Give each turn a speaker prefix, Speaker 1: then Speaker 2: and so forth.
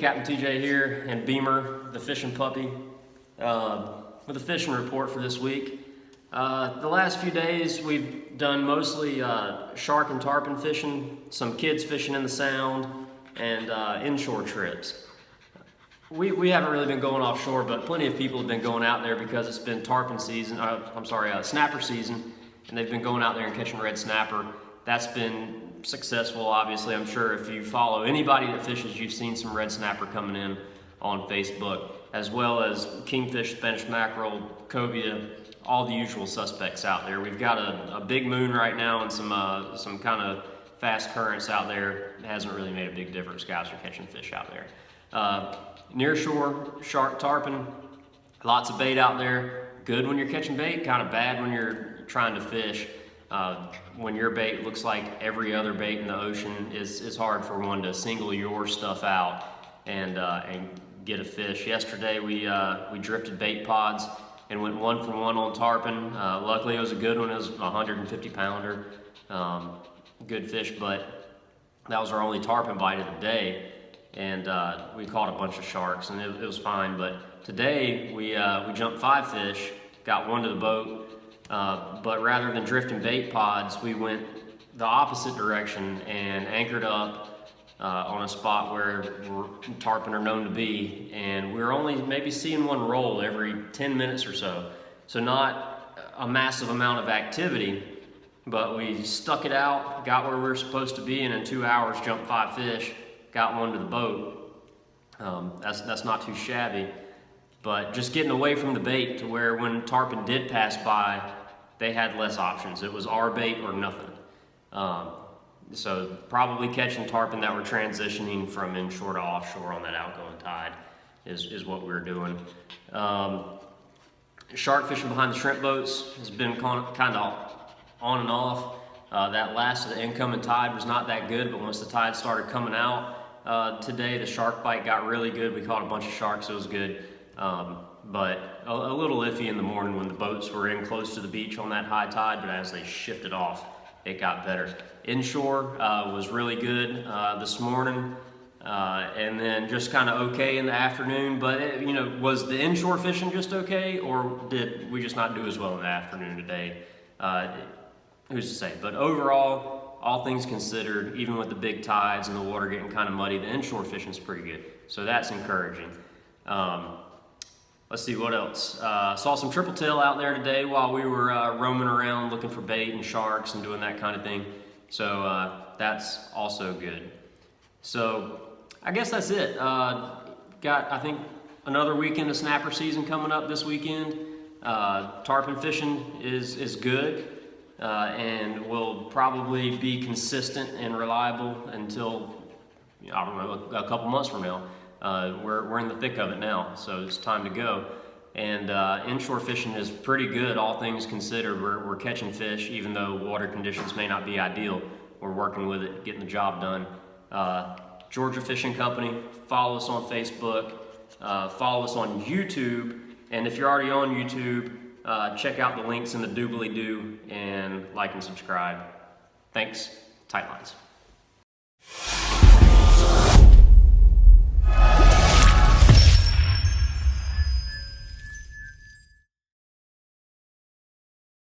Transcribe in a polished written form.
Speaker 1: Captain TJ here, and Beamer, the fishing puppy, with a fishing report for this week. The last few days we've done mostly shark and tarpon fishing, some kids fishing in the sound, and inshore trips. We haven't really been going offshore, but plenty of people have been going out there because it's been tarpon season, snapper season, and they've been going out there and catching red snapper. That's been successful, obviously. I'm sure if you follow anybody that fishes, you've seen some red snapper coming in on Facebook, as well as kingfish, Spanish mackerel, cobia, all the usual suspects out there. We've got a big moon right now and some kind of fast currents out there. It hasn't really made a big difference. Guys are catching fish out there. Near shore, shark, tarpon, lots of bait out there. Good when you're catching bait, kind of bad when you're trying to fish. When your bait looks like every other bait in the ocean, it's hard for one to single your stuff out and get a fish. Yesterday we drifted bait pods and went 1 for 1 on tarpon. Luckily it was a good one. It was a 150 pounder. Good fish, but that was our only tarpon bite of the day. And we caught a bunch of sharks, and it was fine. But today we jumped 5 fish, got 1 to the boat. But rather than drifting bait pods, we went the opposite direction and anchored up on a spot where tarpon are known to be, and we were only maybe seeing one roll every 10 minutes or so. So not a massive amount of activity, but we stuck it out, got where we were supposed to be, and in 2 hours jumped 5 fish, got 1 to the boat. That's not too shabby. But just getting away from the bait to where when tarpon did pass by, they had less options. It was our bait or nothing. So probably catching tarpon that were transitioning from inshore to offshore on that outgoing tide is what we were doing. Shark fishing behind the shrimp boats has been kind of on and off. That last of the incoming tide was not that good, but once the tide started coming out today, the shark bite got really good. We caught a bunch of sharks, so it was good. But a little iffy in the morning when the boats were in close to the beach on that high tide, but as they shifted off, it got better. Inshore was really good this morning, and then just kind of okay in the afternoon. But was the inshore fishing just okay, or did we just not do as well in the afternoon today? Who's to say? But overall, all things considered, even with the big tides and the water getting kind of muddy, the inshore fishing is pretty good. So that's encouraging. Let's see what else. Saw some triple tail out there today while we were roaming around looking for bait and sharks and doing that kind of thing. So that's also good. So I guess that's it. Got, I think, another weekend of snapper season coming up this weekend. Tarpon fishing is good and will probably be consistent and reliable until, I don't know, a couple months from now. We're in the thick of it now, so it's time to go. And inshore fishing is pretty good, all things considered. We're catching fish, even though water conditions may not be ideal. We're working with it, getting the job done. Georgia Fishing Company, follow us on Facebook, follow us on YouTube, and if you're already on YouTube, check out the links in the doobly-doo and like and subscribe. Thanks, tight lines.